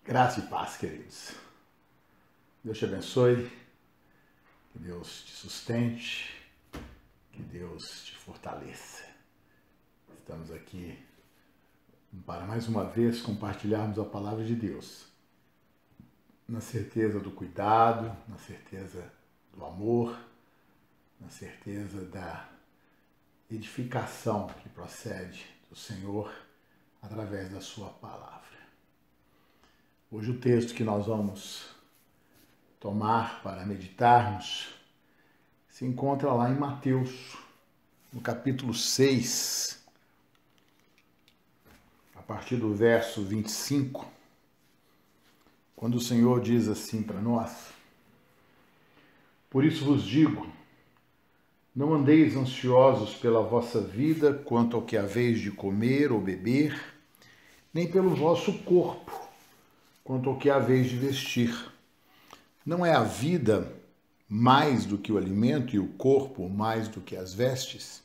Graça e paz, queridos. Deus te abençoe, que Deus te sustente, que Deus te fortaleça. Estamos aqui para mais uma vez compartilharmos a palavra de Deus, na certeza do cuidado, na certeza do amor, na certeza da edificação que procede do Senhor através da sua palavra. Hoje o texto que nós vamos tomar para meditarmos se encontra lá em Mateus, no capítulo 6, a partir do verso 25, quando o Senhor diz assim para nós: Por isso vos digo, não andeis ansiosos pela vossa vida quanto ao que haveis de comer ou beber, nem pelo vosso corpo quanto ao que haveis de vestir. Não é a vida mais do que o alimento e o corpo mais do que as vestes?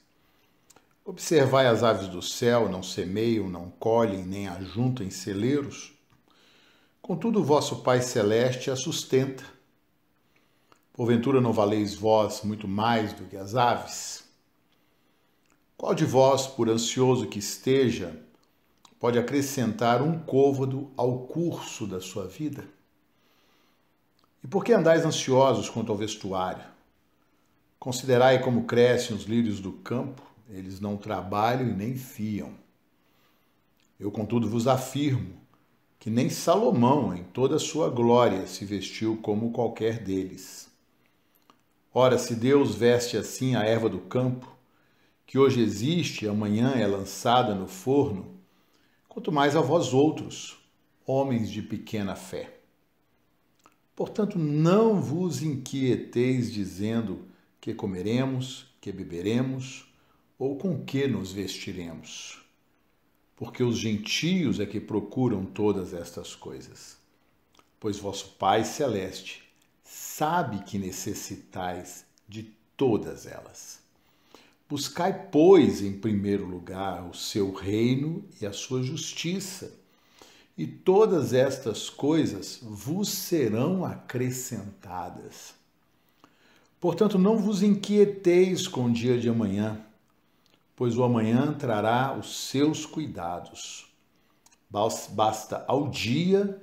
Observai as aves do céu, não semeiam, não colhem, nem ajuntam em celeiros. Contudo, o vosso Pai Celeste a sustenta. Porventura não valeis vós muito mais do que as aves? Qual de vós, por ansioso que esteja, pode acrescentar um côvado ao curso da sua vida? E por que andais ansiosos quanto ao vestuário? Considerai como crescem os lírios do campo, eles não trabalham e nem fiam. Eu, contudo, vos afirmo que nem Salomão, em toda a sua glória, se vestiu como qualquer deles. Ora, se Deus veste assim a erva do campo, que hoje existe e amanhã é lançada no forno, quanto mais a vós outros, homens de pequena fé. Portanto, não vos inquieteis dizendo que comeremos, que beberemos, ou com que nos vestiremos. Porque os gentios é que procuram todas estas coisas. Pois vosso Pai Celeste sabe que necessitais de todas elas. Buscai, pois, em primeiro lugar o seu reino e a sua justiça, e todas estas coisas vos serão acrescentadas. Portanto, não vos inquieteis com o dia de amanhã, pois o amanhã trará os seus cuidados. Basta ao dia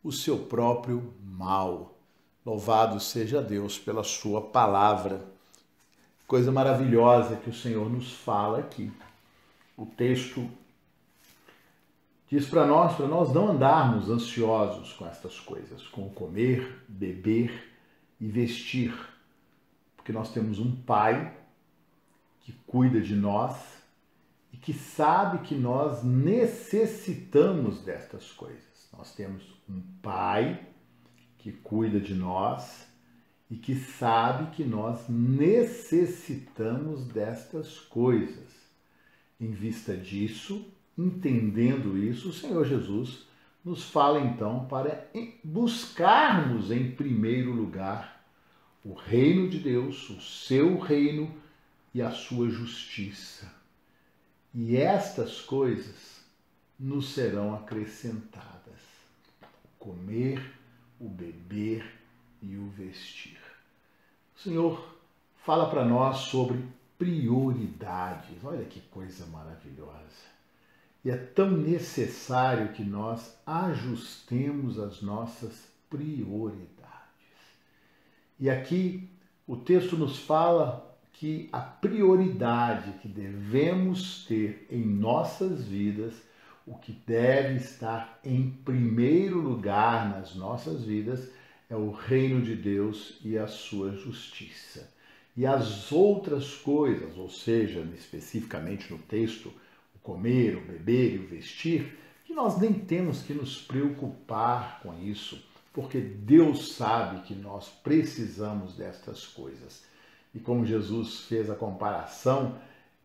o seu próprio mal. Louvado seja Deus pela sua palavra. Coisa maravilhosa que o Senhor nos fala aqui. O texto diz para nós não andarmos ansiosos com estas coisas, com comer, beber e vestir, porque nós temos um Pai que cuida de nós e que sabe que nós necessitamos destas coisas. Nós temos um Pai que cuida de nós e que sabe que nós necessitamos destas coisas. Em vista disso, entendendo isso, o Senhor Jesus nos fala então para buscarmos em primeiro lugar o reino de Deus, o seu reino e a sua justiça. E estas coisas nos serão acrescentadas: o comer, o beber e o vestir. O Senhor fala para nós sobre prioridades. Olha que coisa maravilhosa. E é tão necessário que nós ajustemos as nossas prioridades. E aqui o texto nos fala que a prioridade que devemos ter em nossas vidas, o que deve estar em primeiro lugar nas nossas vidas, é o reino de Deus e a sua justiça. E as outras coisas, ou seja, especificamente no texto, comer, o beber e o vestir, que nós nem temos que nos preocupar com isso, porque Deus sabe que nós precisamos destas coisas. E como Jesus fez a comparação,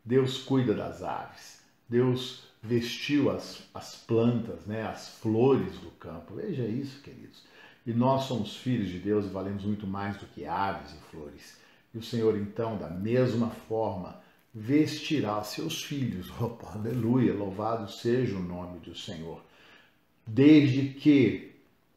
Deus cuida das aves, Deus vestiu as plantas, né, as flores do campo. Veja isso, queridos. E nós somos filhos de Deus e valemos muito mais do que aves e flores. E o Senhor, então, da mesma forma, vestirá seus filhos. Opa, aleluia, louvado seja o nome do Senhor. Desde que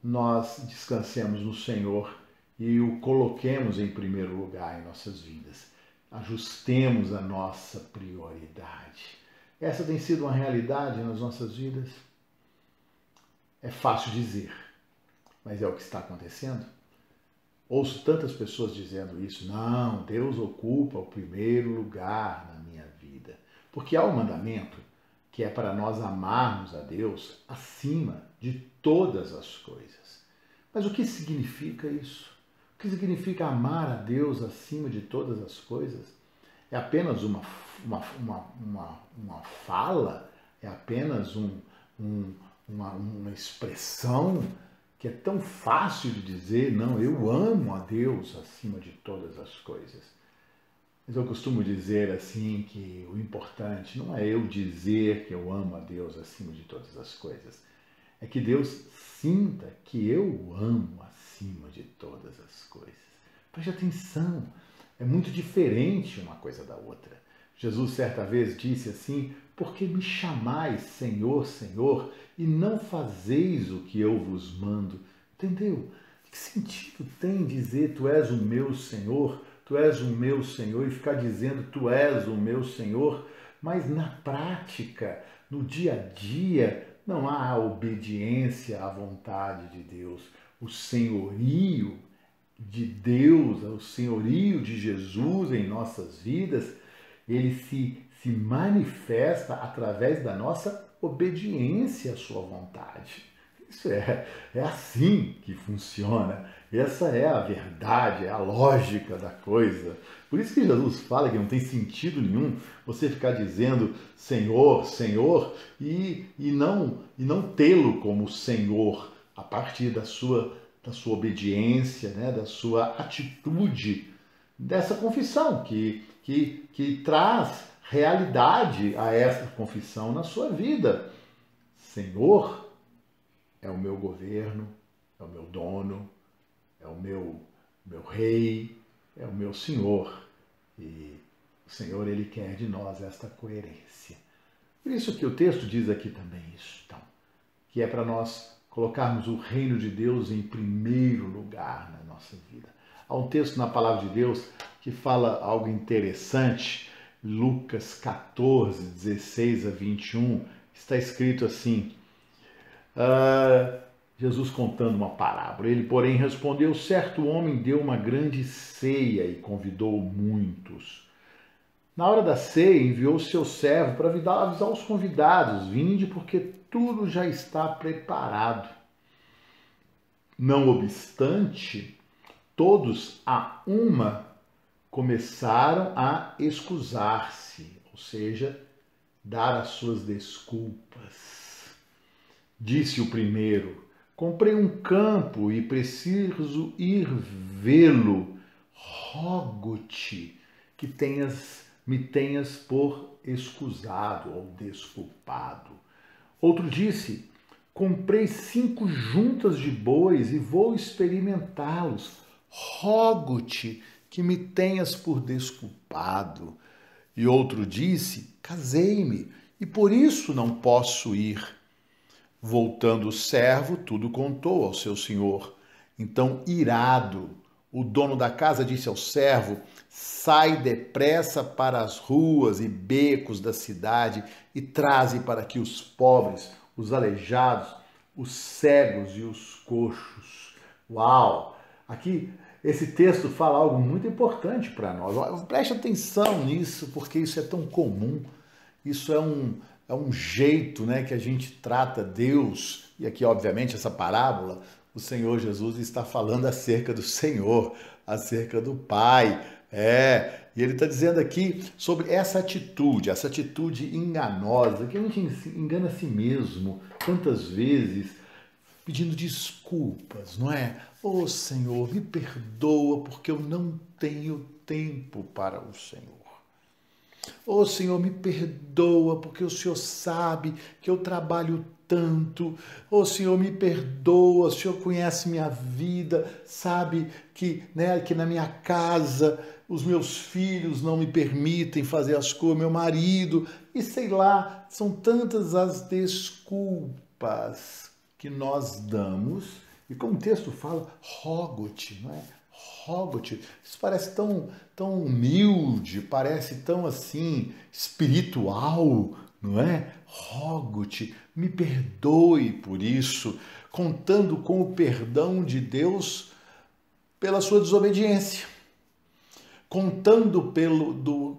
nós descansemos no Senhor e o coloquemos em primeiro lugar em nossas vidas. Ajustemos a nossa prioridade. Essa tem sido uma realidade nas nossas vidas? É fácil dizer, mas é o que está acontecendo? Ouço tantas pessoas dizendo isso. Não, Deus ocupa o primeiro lugar na minha vida. Porque há um mandamento que é para nós amarmos a Deus acima de todas as coisas. Mas o que significa isso? O que significa amar a Deus acima de todas as coisas? É apenas uma fala? É apenas uma expressão que é tão fácil de dizer? Não, eu amo a Deus acima de todas as coisas. Mas eu costumo dizer assim que o importante não é eu dizer que eu amo a Deus acima de todas as coisas. É que Deus sinta que eu o amo acima de todas as coisas. Preste atenção, é muito diferente uma coisa da outra. Jesus certa vez disse assim: por que me chamais Senhor, Senhor, e não fazeis o que eu vos mando? Entendeu? Que sentido tem dizer tu és o meu Senhor? Tu és o meu Senhor, e ficar dizendo tu és o meu Senhor, mas na prática, no dia a dia, não há obediência à vontade de Deus. O senhorio de Deus, o senhorio de Jesus em nossas vidas, ele se manifesta através da nossa obediência à sua vontade. Isso é assim que funciona. Essa é a verdade, é a lógica da coisa. Por isso que Jesus fala que não tem sentido nenhum você ficar dizendo Senhor, Senhor e não tê-lo como Senhor a partir da sua obediência, né, da sua atitude, dessa confissão que traz realidade a essa confissão na sua vida. Senhor é o meu governo, é o meu dono, é o meu rei, é o meu Senhor. E o Senhor, ele quer de nós esta coerência. Por isso que o texto diz aqui também isso, então, que é para nós colocarmos o reino de Deus em primeiro lugar na nossa vida. Há um texto na palavra de Deus que fala algo interessante, Lucas 14, 16 a 21, está escrito assim: Jesus contando uma parábola. Ele, porém, respondeu: certo homem deu uma grande ceia e convidou muitos. Na hora da ceia, enviou seu servo para avisar os convidados: vinde, porque tudo já está preparado. Não obstante, todos a uma começaram a escusar-se, ou seja, dar as suas desculpas. Disse o primeiro: comprei um campo e preciso ir vê-lo. Rogo-te que me tenhas por escusado ou desculpado. Outro disse: comprei 5 juntas de bois e vou experimentá-los. Rogo-te que me tenhas por desculpado. E outro disse: casei-me e por isso não posso ir. Voltando o servo, tudo contou ao seu senhor. Então, irado, o dono da casa disse ao servo: sai depressa para as ruas e becos da cidade e traze para aqui os pobres, os aleijados, os cegos e os coxos. Uau! Aqui esse texto fala algo muito importante para nós. Preste atenção nisso, porque isso é tão comum. Isso é um jeito, né, que a gente trata Deus. E aqui, obviamente, essa parábola, o Senhor Jesus está falando acerca do Senhor, acerca do Pai. E ele está dizendo aqui sobre essa atitude enganosa, que a gente engana a si mesmo tantas vezes, pedindo desculpas, não é? Ô Senhor, me perdoa porque eu não tenho tempo para o Senhor. Ô Senhor, me perdoa porque o Senhor sabe que eu trabalho tanto. Ô Senhor, me perdoa, o Senhor conhece minha vida, sabe que na minha casa os meus filhos não me permitem fazer as coisas, meu marido, e sei lá, são tantas as desculpas que nós damos E como o texto fala, rogo-te, não é? Rogo-te. Isso parece tão humilde, parece tão assim, espiritual, não é? Rogo-te, me perdoe por isso, contando com o perdão de Deus pela sua desobediência, contando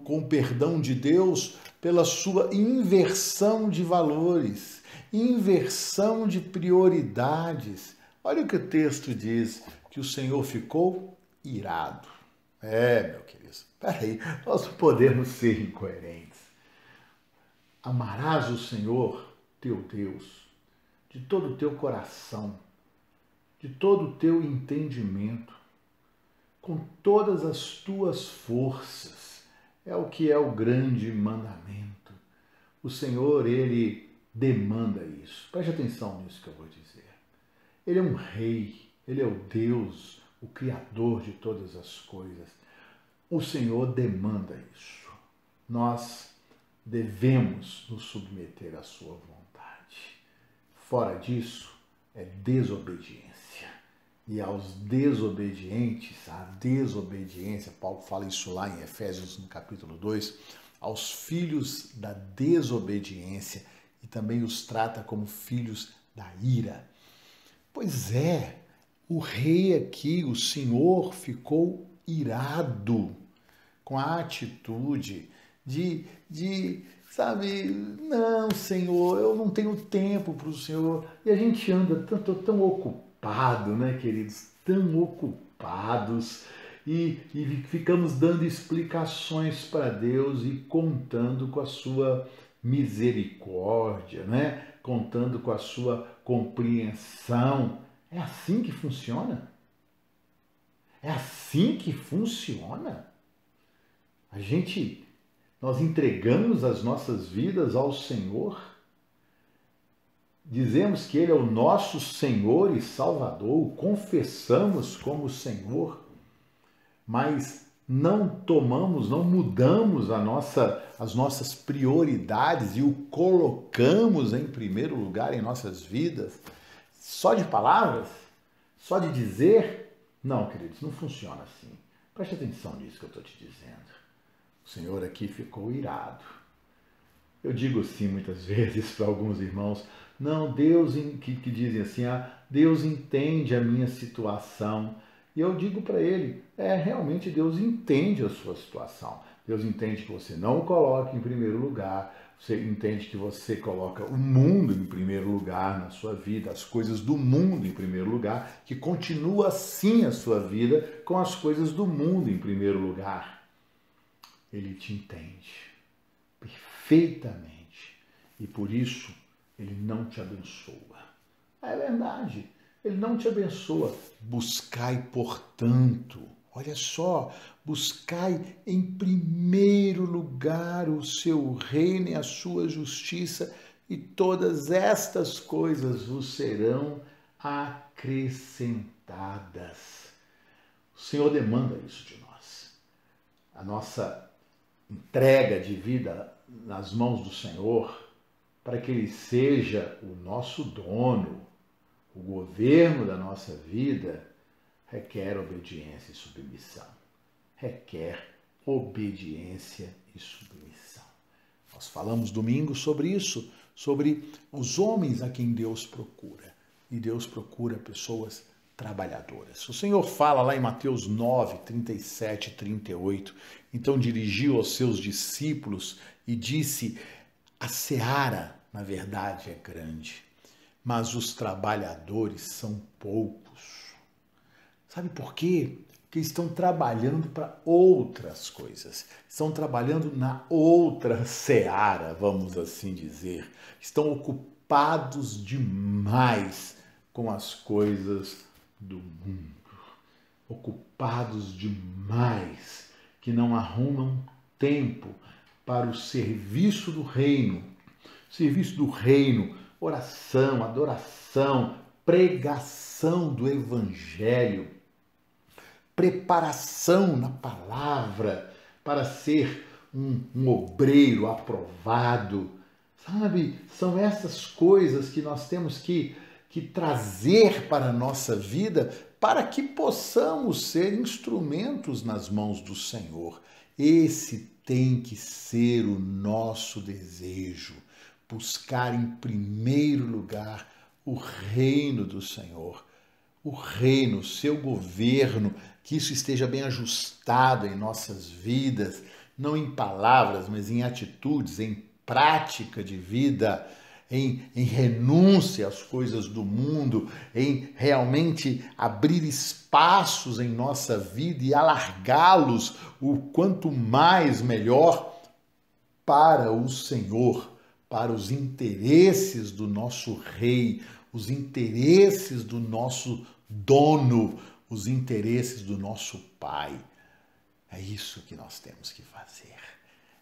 com o perdão de Deus pela sua inversão de valores, inversão de prioridades. Olha o que o texto diz, que o Senhor ficou irado. Meu querido, peraí, nós não podemos ser incoerentes. Amarás o Senhor, teu Deus, de todo o teu coração, de todo o teu entendimento, com todas as tuas forças. É o que é o grande mandamento. O Senhor, Ele demanda isso. Preste atenção nisso que eu vou dizer. Ele é um rei, Ele é o Deus, o Criador de todas as coisas. O Senhor demanda isso. Nós devemos nos submeter à sua vontade. Fora disso, é desobediência. E aos desobedientes, a desobediência, Paulo fala isso lá em Efésios, no capítulo 2, aos filhos da desobediência, e também os trata como filhos da ira. Pois é, o rei aqui, o Senhor, ficou irado com a atitude de sabe, não, Senhor, eu não tenho tempo para o Senhor. E a gente anda tão ocupado, né, queridos? Tão ocupados e ficamos dando explicações para Deus e contando com a sua misericórdia, né? Contando com a sua compreensão. É assim que funciona? É assim que funciona? Nós entregamos as nossas vidas ao Senhor, dizemos que Ele é o nosso Senhor e Salvador, o confessamos como Senhor, mas não tomamos, não mudamos as nossas prioridades e o colocamos em primeiro lugar em nossas vidas, só de palavras, só de dizer. Não, queridos, não funciona assim. Preste atenção nisso que eu estou te dizendo. O Senhor aqui ficou irado. Eu digo assim muitas vezes para alguns irmãos, não, Deus, que dizem assim, Deus entende a minha situação. E eu digo para ele, realmente Deus entende a sua situação. Deus entende que você não o coloca em primeiro lugar, você entende que você coloca o mundo em primeiro lugar na sua vida, as coisas do mundo em primeiro lugar, que continua assim a sua vida com as coisas do mundo em primeiro lugar. Ele te entende perfeitamente e por isso ele não te abençoa. É verdade, ele não te abençoa. Buscai, portanto, olha só, buscai em primeiro lugar o seu reino e a sua justiça e todas estas coisas vos serão acrescentadas. O Senhor demanda isso de nós. A nossa entrega de vida nas mãos do Senhor, para que Ele seja o nosso dono, o governo da nossa vida, requer obediência e submissão. Requer obediência e submissão. Nós falamos domingo sobre isso, sobre os homens a quem Deus procura. E Deus procura pessoas trabalhadoras. O Senhor fala lá em Mateus 9, 37 e 38, então dirigiu aos seus discípulos e disse, a seara, na verdade, é grande, mas os trabalhadores são poucos. Sabe por quê? Porque estão trabalhando para outras coisas, estão trabalhando na outra seara, vamos assim dizer, estão ocupados demais com as coisas do mundo, ocupados demais, que não arrumam tempo para o serviço do reino. Serviço do reino, oração, adoração, pregação do evangelho, preparação na palavra para ser um obreiro aprovado. Sabe, são essas coisas que nós temos que que trazer para a nossa vida para que possamos ser instrumentos nas mãos do Senhor. Esse tem que ser o nosso desejo, buscar em primeiro lugar o reino do Senhor, o reino, o seu governo, que isso esteja bem ajustado em nossas vidas, não em palavras, mas em atitudes, em prática de vida, em renúncia às coisas do mundo, em realmente abrir espaços em nossa vida e alargá-los o quanto mais melhor para o Senhor, para os interesses do nosso Rei, os interesses do nosso dono, os interesses do nosso Pai. É isso que nós temos que fazer.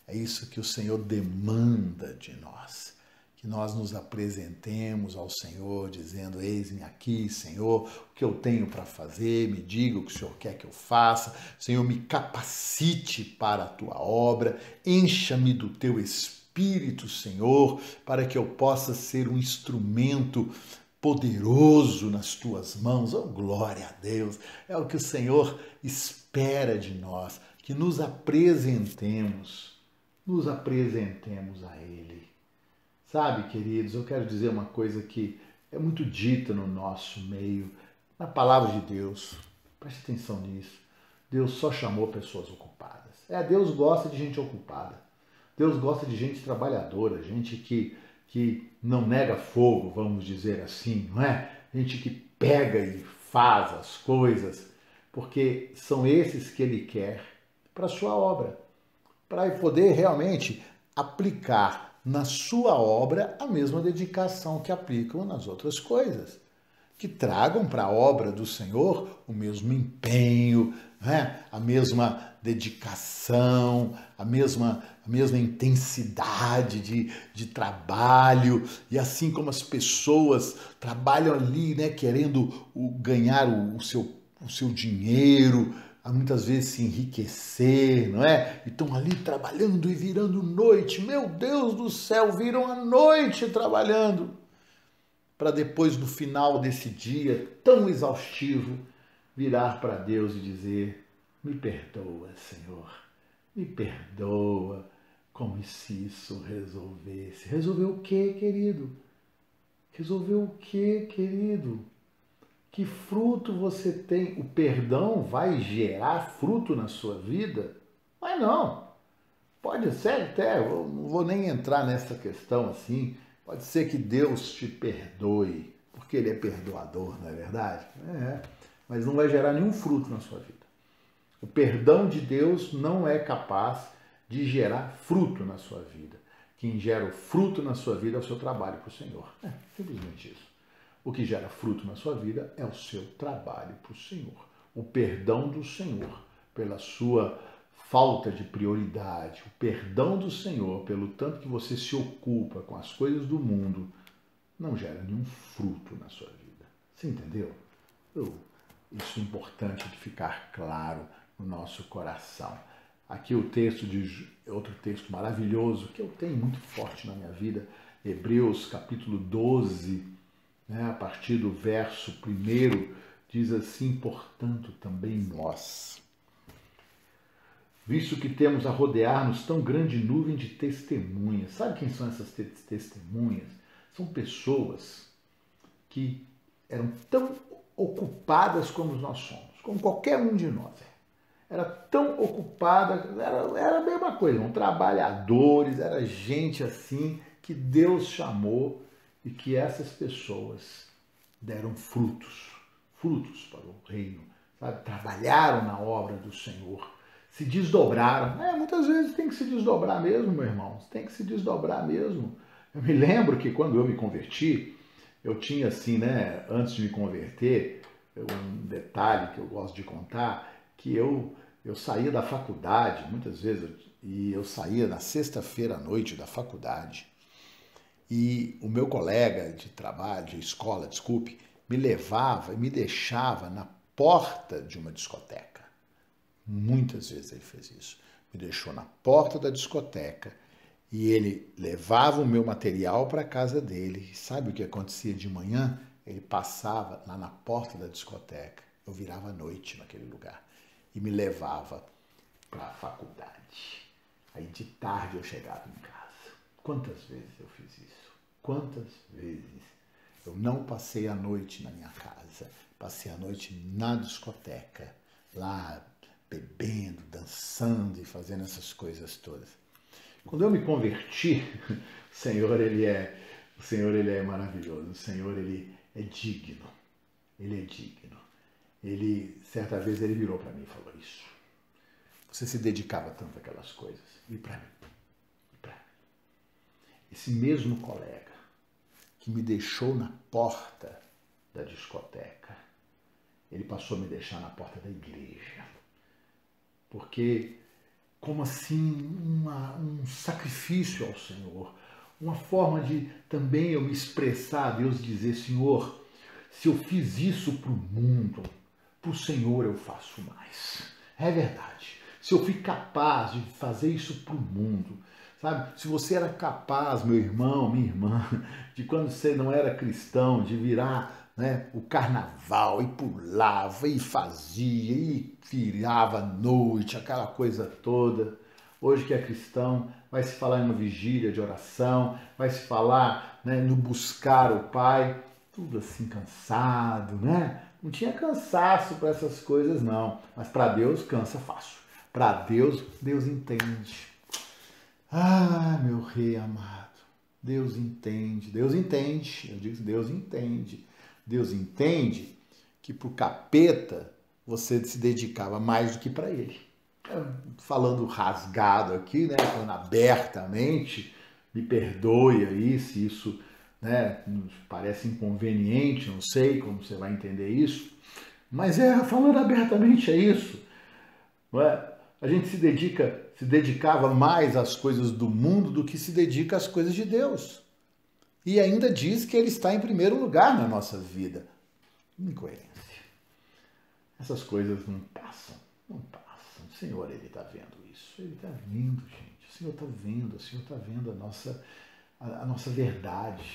É isso que o Senhor demanda de nós. Que nós nos apresentemos ao Senhor dizendo: eis-me aqui, Senhor, o que eu tenho para fazer, me diga o que o Senhor quer que eu faça. Senhor, me capacite para a tua obra, encha-me do teu Espírito, Senhor, para que eu possa ser um instrumento poderoso nas tuas mãos. Oh, glória a Deus! É o que o Senhor espera de nós, que nos apresentemos a Ele. Sabe, queridos, eu quero dizer uma coisa que é muito dita no nosso meio, na palavra de Deus. Preste atenção nisso. Deus só chamou pessoas ocupadas. Deus gosta de gente ocupada. Deus gosta de gente trabalhadora, gente que não nega fogo, vamos dizer assim, não é? Gente que pega e faz as coisas, porque são esses que Ele quer para a sua obra, para poder realmente aplicar na sua obra a mesma dedicação que aplicam nas outras coisas. Que tragam para a obra do Senhor o mesmo empenho, né? A mesma dedicação, a mesma intensidade de trabalho. E assim como as pessoas trabalham ali, né, querendo ganhar o seu dinheiro, muitas vezes se enriquecer, não é? E estão ali trabalhando e virando noite. Meu Deus do céu, viram a noite trabalhando. Para depois, no final desse dia tão exaustivo, virar para Deus e dizer: me perdoa, Senhor, me perdoa, como se isso resolvesse. Resolveu o quê, querido? Resolveu o quê, querido? Que fruto você tem? O perdão vai gerar fruto na sua vida? Mas não. Pode ser até, eu não vou nem entrar nessa questão assim, pode ser que Deus te perdoe, porque Ele é perdoador, não é verdade? Mas não vai gerar nenhum fruto na sua vida. O perdão de Deus não é capaz de gerar fruto na sua vida. Quem gera o fruto na sua vida é o seu trabalho para o Senhor. Simplesmente isso. O que gera fruto na sua vida é o seu trabalho para o Senhor. O perdão do Senhor pela sua falta de prioridade, o perdão do Senhor pelo tanto que você se ocupa com as coisas do mundo, não gera nenhum fruto na sua vida. Você entendeu? Isso é importante de ficar claro no nosso coração. Aqui o texto de outro texto maravilhoso que eu tenho muito forte na minha vida, Hebreus capítulo 12, a partir do verso 1, diz assim: portanto também nós, visto que temos a rodear-nos tão grande nuvem de testemunhas. Sabe quem são essas testemunhas? São pessoas que eram tão ocupadas como nós somos, como qualquer um de nós é. Era tão ocupada, era a mesma coisa, eram trabalhadores, era gente assim que Deus chamou e que essas pessoas deram frutos para o reino, sabe? Trabalharam na obra do Senhor, se desdobraram. Muitas vezes tem que se desdobrar mesmo, meu irmão, tem que se desdobrar mesmo. Eu me lembro que quando eu me converti, eu tinha assim, antes de me converter, um detalhe que eu gosto de contar, que eu saía da faculdade, muitas vezes, e eu saía na sexta-feira à noite da faculdade, e o meu colega de trabalho, de escola, desculpe, me levava e me deixava na porta de uma discoteca. Muitas vezes ele fez isso. Me deixou na porta da discoteca e ele levava o meu material para a casa dele. E sabe o que acontecia de manhã? ele passava lá na porta da discoteca, eu virava à noite naquele lugar e me levava para a faculdade. Aí de tarde eu chegava em casa. Quantas vezes eu fiz isso? Quantas vezes? Eu não passei a noite na minha casa, passei a noite na discoteca, lá bebendo, dançando e fazendo essas coisas todas. Quando eu me converti, o Senhor ele é maravilhoso, o Senhor ele é digno, ele é digno. Certa vez ele virou para mim e falou isso. Você se dedicava tanto àquelas coisas. E para mim? Esse mesmo colega que me deixou na porta da discoteca, ele passou a me deixar na porta da igreja. Porque, como assim, um sacrifício ao Senhor, uma forma de também eu me expressar a Deus, dizer, Senhor, se eu fiz isso para o mundo, para o Senhor eu faço mais. É verdade. Se eu fui capaz de fazer isso para o mundo, sabe? Se você era capaz, meu irmão, minha irmã, de quando você não era cristão, de virar, né, o carnaval e pulava e fazia e virava à noite, aquela coisa toda. Hoje que é cristão, vai se falar em uma vigília de oração, vai se falar, né, no buscar o Pai, tudo assim cansado, né? Não tinha cansaço para essas coisas não, mas para Deus cansa fácil. Para Deus, Deus entende. Ah, meu rei amado, Deus entende, eu digo Deus entende. Deus entende que para o capeta você se dedicava mais do que para ele. Falando rasgado aqui, né, falando abertamente, me perdoe aí se isso, né, parece inconveniente, não sei como você vai entender isso, mas falando abertamente é isso, não é? A gente se dedicava mais às coisas do mundo do que se dedica às coisas de Deus. E ainda diz que ele está em primeiro lugar na nossa vida. Incoerência. Essas coisas não passam. O Senhor, ele está vendo isso. Ele está vendo, gente. O Senhor está vendo a nossa verdade.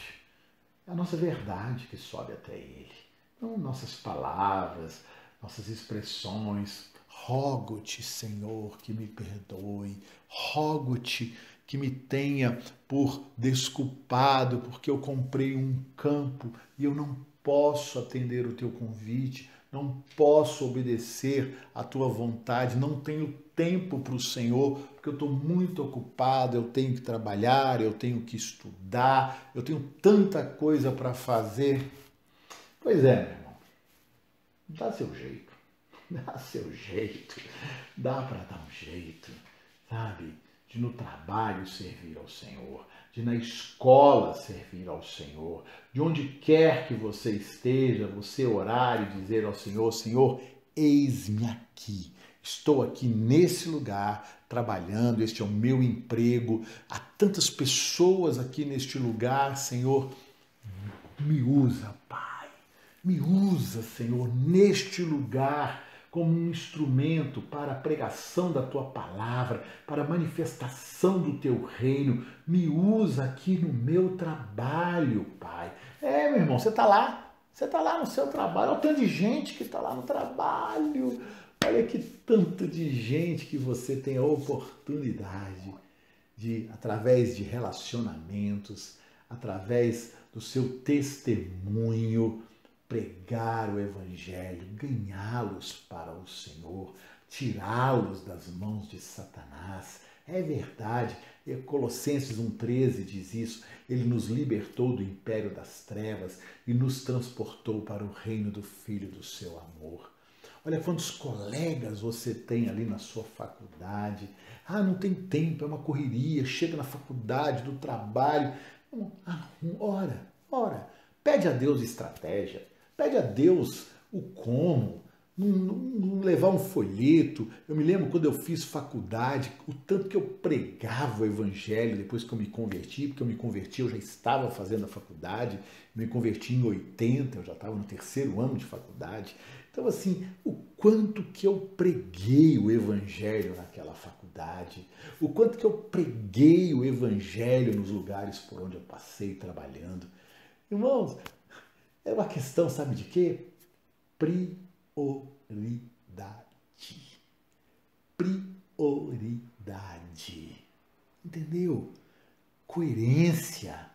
A nossa verdade que sobe até ele. Não nossas palavras, nossas expressões. Rogo-te, Senhor, que me perdoe. Rogo-te que me tenha por desculpado, porque eu comprei um campo e eu não posso atender o teu convite, não posso obedecer à tua vontade, não tenho tempo para o Senhor, porque eu estou muito ocupado, eu tenho que trabalhar, eu tenho que estudar, eu tenho tanta coisa para fazer. Pois é, meu irmão, dá seu jeito. Dá seu jeito, dá para dar um jeito, sabe? De no trabalho servir ao Senhor, de na escola servir ao Senhor, de onde quer que você esteja, você orar e dizer ao Senhor, Senhor, eis-me aqui, estou aqui nesse lugar trabalhando, este é o meu emprego, há tantas pessoas aqui neste lugar, Senhor, me usa, Pai, me usa, Senhor, neste lugar, como um instrumento para a pregação da tua palavra, para a manifestação do teu reino. Me usa aqui no meu trabalho, Pai. Meu irmão, você está lá no seu trabalho. Olha o tanto de gente que está lá no trabalho. Olha que tanto de gente que você tem a oportunidade de, através de relacionamentos, através do seu testemunho, pregar o Evangelho, ganhá-los para o Senhor, tirá-los das mãos de Satanás. É verdade, Colossenses 1,13 diz isso, ele nos libertou do império das trevas e nos transportou para o reino do Filho do seu amor. Olha quantos colegas você tem ali na sua faculdade. Não tem tempo, é uma correria, chega na faculdade, do trabalho. Ora, pede a Deus estratégia. Pede a Deus o como, não levar um folheto. Eu me lembro quando eu fiz faculdade, o tanto que eu pregava o Evangelho depois que eu me converti, porque eu me converti, eu já estava fazendo a faculdade, me converti em 80, eu já estava no 3º ano de faculdade. Então, assim, o quanto que eu preguei o Evangelho naquela faculdade, o quanto que eu preguei o Evangelho nos lugares por onde eu passei trabalhando. Irmãos, É uma questão, sabe de quê? Prioridade. Prioridade. Entendeu? Coerência.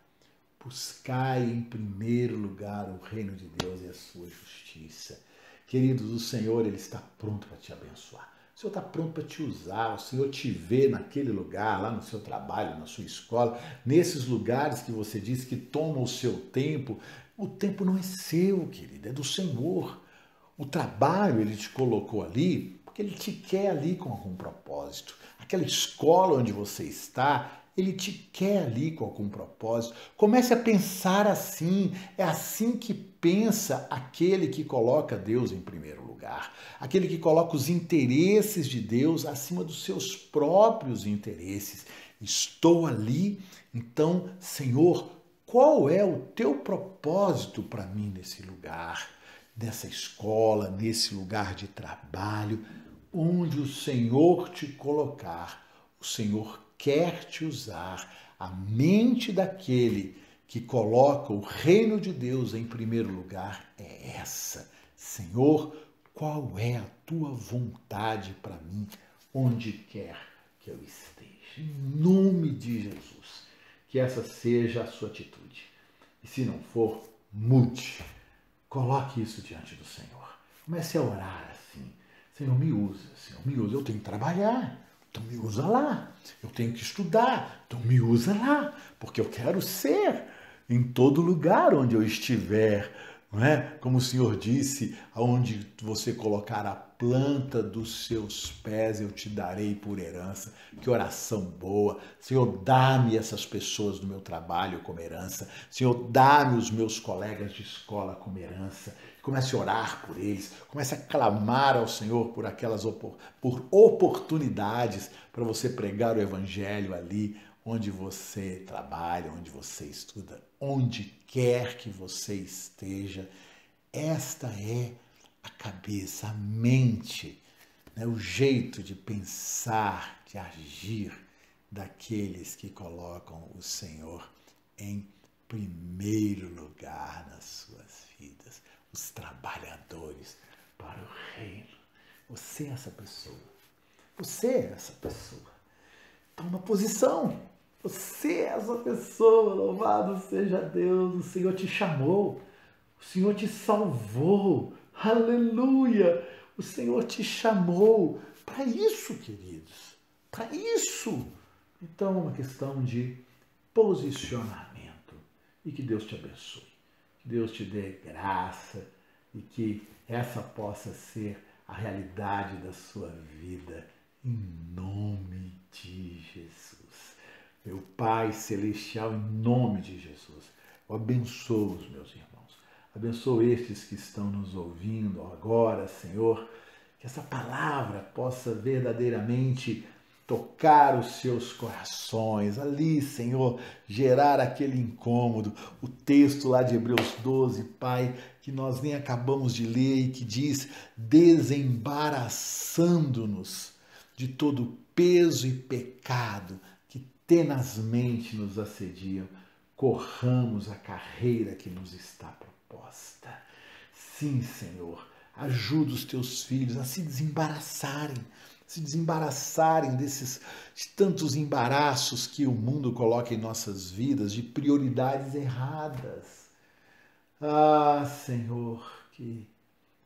Buscai em primeiro lugar o reino de Deus e a sua justiça. Queridos, o Senhor, Ele está pronto para te abençoar. O Senhor está pronto para te usar. O Senhor te vê naquele lugar, lá no seu trabalho, na sua escola, nesses lugares que você diz que tomam o seu tempo. O tempo não é seu, querido, é do Senhor. O trabalho Ele te colocou ali porque Ele te quer ali com algum propósito. Aquela escola onde você está, Ele te quer ali com algum propósito. Comece a pensar assim. É assim que pensa aquele que coloca Deus em primeiro lugar. Aquele que coloca os interesses de Deus acima dos seus próprios interesses. Estou ali, então, Senhor, qual é o teu propósito para mim nesse lugar, nessa escola, nesse lugar de trabalho, onde o Senhor te colocar? O Senhor quer te usar. A mente daquele que coloca o reino de Deus em primeiro lugar é essa. Senhor, qual é a tua vontade para mim, onde quer que eu esteja? Em nome de Jesus, que essa seja a sua atitude. E se não for, mude. Coloque isso diante do Senhor. Comece a orar assim. Senhor, me usa. Senhor, me usa. Eu tenho que trabalhar. Então me usa lá. Eu tenho que estudar. Então me usa lá. Porque eu quero ser em todo lugar onde eu estiver. Não é? Como o Senhor disse, aonde você colocar a planta dos seus pés, eu te darei por herança. Que oração boa. Senhor, dá-me essas pessoas do meu trabalho como herança. Senhor, dá-me os meus colegas de escola como herança. Comece a orar por eles. Comece a clamar ao Senhor por aquelas por oportunidades para você pregar o evangelho ali onde você trabalha, onde você estuda, onde quer que você esteja. Esta é a cabeça, a mente, né? O jeito de pensar, de agir daqueles que colocam o Senhor em primeiro lugar nas suas vidas. Os trabalhadores para o reino. Você é essa pessoa. Você é essa pessoa. Toma posição. Você é essa pessoa. Louvado seja Deus. O Senhor te chamou. O Senhor te salvou. Aleluia. O Senhor te chamou para isso, queridos. Para isso. Então é uma questão de posicionamento. E que Deus te abençoe. Que Deus te dê graça e que essa possa ser a realidade da sua vida. Em nome de Jesus. Meu Pai Celestial, em nome de Jesus, eu abençoo os meus irmãos. Abençoo estes que estão nos ouvindo agora, Senhor. Que essa palavra possa verdadeiramente tocar os seus corações. Ali, Senhor, gerar aquele incômodo. O texto lá de Hebreus 12, Pai, que nós nem acabamos de ler e que diz: desembaraçando-nos de todo peso e pecado que tenazmente nos assediam, corramos a carreira que nos está proposta. Sim, Senhor, ajuda os teus filhos a se desembaraçarem de tantos embaraços que o mundo coloca em nossas vidas, de prioridades erradas. Ah, Senhor, que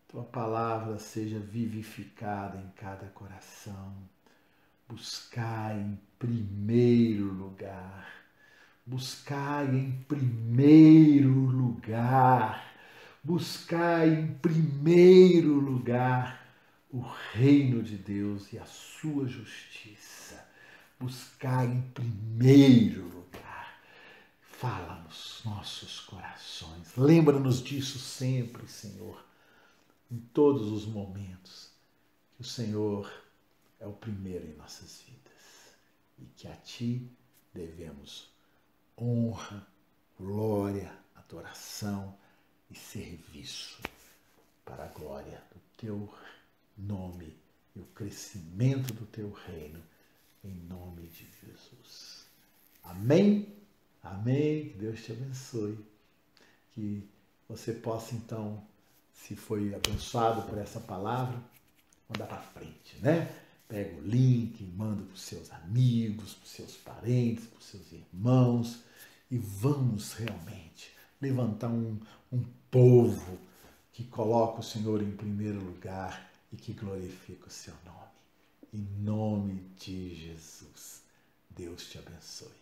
tua palavra seja vivificada em cada coração. Buscai em primeiro lugar. Buscai em primeiro lugar. Buscai em primeiro lugar o reino de Deus e a sua justiça. Buscai em primeiro lugar. Fala nos nossos corações. Lembra-nos disso sempre, Senhor, em todos os momentos, que o Senhor é o primeiro em nossas vidas e que a Ti devemos honra, glória, adoração e serviço para a glória do Teu nome e o crescimento do Teu reino, em nome de Jesus. Amém? Amém. Que Deus te abençoe. Que você possa então, se foi abençoado por essa palavra, mandar para frente, né? Pega o link, manda para os seus amigos, para os seus parentes, para os seus irmãos e vamos realmente levantar um povo que coloca o Senhor em primeiro lugar e que glorifica o seu nome. Em nome de Jesus, Deus te abençoe.